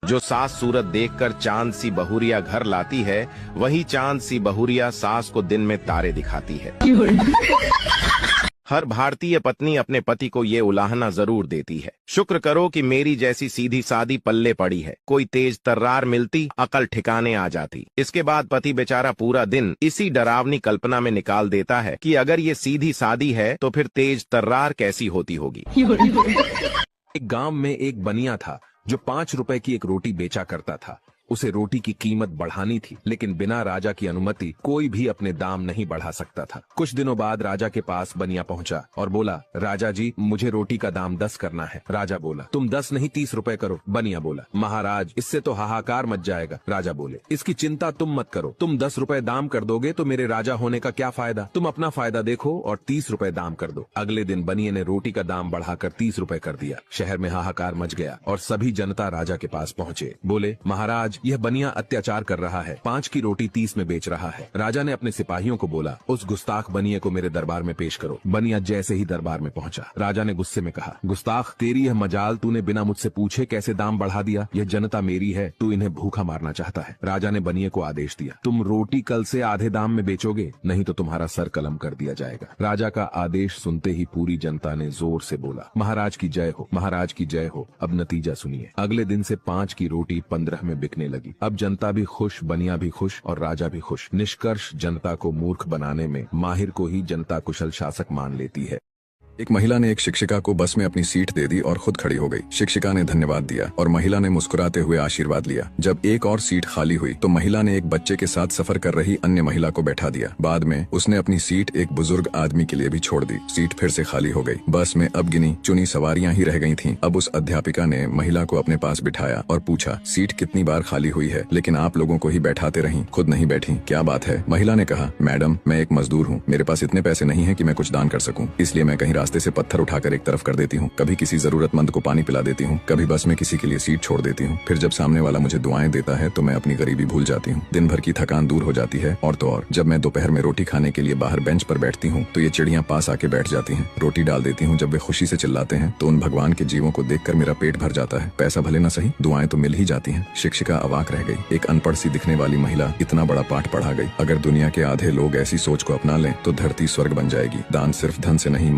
जो सास सूरत देखकर चांद सी बहुरिया घर लाती है, वही चांद सी बहुरिया सास को दिन में तारे दिखाती है। हर भारतीय पत्नी अपने पति को ये उलाहना जरूर देती है, शुक्र करो कि मेरी जैसी सीधी सादी पल्ले पड़ी है, कोई तेज तर्रार मिलती अकल ठिकाने आ जाती। इसके बाद पति बेचारा पूरा दिन इसी डरावनी कल्पना में निकाल देता है कि अगर ये सीधी सादी है तो फिर तेज तर्रार कैसी होती होगी। एक गांव में एक बनिया था जो 5 रुपए की एक रोटी बेचा करता था। उसे रोटी की कीमत बढ़ानी थी, लेकिन बिना राजा की अनुमति कोई भी अपने दाम नहीं बढ़ा सकता था। कुछ दिनों बाद राजा के पास बनिया पहुंचा और बोला, राजा जी, मुझे रोटी का दाम 10 करना है। राजा बोला, तुम 10 नहीं 30 रुपए करो। बनिया बोला, महाराज, इससे तो हाहाकार मच जाएगा। राजा बोले, इसकी चिंता तुम मत करो, तुम 10 रुपए दाम कर दोगे तो मेरे राजा होने का क्या फायदा। तुम अपना फायदा देखो और 30 रुपए दाम कर दो। अगले दिन बनिए ने रोटी का दाम बढ़ाकर 30 रुपए कर दिया। शहर में हाहाकार मच गया और सभी जनता राजा के पास पहुंचे। बोले, महाराज, यह बनिया अत्याचार कर रहा है, 5 की रोटी 30 में बेच रहा है। राजा ने अपने सिपाहियों को बोला, उस गुस्ताख बनिए को मेरे दरबार में पेश करो। बनिया जैसे ही दरबार में पहुंचा, राजा ने गुस्से में कहा, गुस्ताख, तेरी यह मजाल, तूने बिना मुझसे पूछे कैसे दाम बढ़ा दिया। यह जनता मेरी है, तू इन्हें भूखा मारना चाहता है। राजा ने बनिए को आदेश दिया, तुम रोटी कल से आधे दाम में बेचोगे, नहीं तो तुम्हारा सर कलम कर दिया जाएगा। राजा का आदेश सुनते ही पूरी जनता ने जोर से बोला, महाराज की जय हो, महाराज की जय हो। अब नतीजा सुनिए। अगले दिन से 5 की रोटी 15 में बिकने लगी। अब जनता भी खुश, बनिया भी खुश और राजा भी खुश। निष्कर्ष, जनता को मूर्ख बनाने में माहिर को ही जनता कुशल शासक मान लेती है। एक महिला ने एक शिक्षिका को बस में अपनी सीट दे दी और खुद खड़ी हो गई। शिक्षिका ने धन्यवाद दिया और महिला ने मुस्कुराते हुए आशीर्वाद लिया। जब एक और सीट खाली हुई तो महिला ने एक बच्चे के साथ सफर कर रही अन्य महिला को बैठा दिया। बाद में उसने अपनी सीट एक बुजुर्ग आदमी के लिए भी छोड़ दी। सीट फिर से खाली हो गई। बस में अब गिनी चुनी सवारियां ही रह गई थीं। अब उस अध्यापिका ने महिला को अपने पास बिठाया और पूछा, सीट कितनी बार खाली हुई है, लेकिन आप लोगों को ही बैठाते रहीं, खुद नहीं बैठी, क्या बात है। महिला ने कहा, मैडम, मैं एक मजदूर हूँ, मेरे पास इतने पैसे नहीं है कि मैं कुछ दान कर सकूं, इसलिए मैं कहीं रास्ते से पत्थर उठाकर एक तरफ कर देती हूँ, कभी किसी जरूरतमंद को पानी पिला देती हूँ, कभी बस में किसी के लिए सीट छोड़ देती हूँ। फिर जब सामने वाला मुझे दुआएं देता है तो मैं अपनी गरीबी भूल जाती हूँ। दिन भर की थकान दूर हो जाती है। और तो और, जब मैं दोपहर में रोटी खाने के लिए बाहर बेंच पर बैठती हूँ तो ये चिड़ियां पास आके बैठ जाती हैं, रोटी डाल देती हूँ। जब वे खुशी से चिल्लाते हैं तो उन भगवान के जीवों को देखकर मेरा पेट भर जाता है। पैसा भले न सही, दुआएं तो मिल ही जाती हैं। शिक्षिका अवाक रह गई। एक अनपढ़ सी दिखने वाली महिला इतना बड़ा पाठ पढ़ा गई। अगर दुनिया के आधे लोग ऐसी सोच को अपना लें तो धरती स्वर्ग बन जाएगी। दान सिर्फ धन से नहीं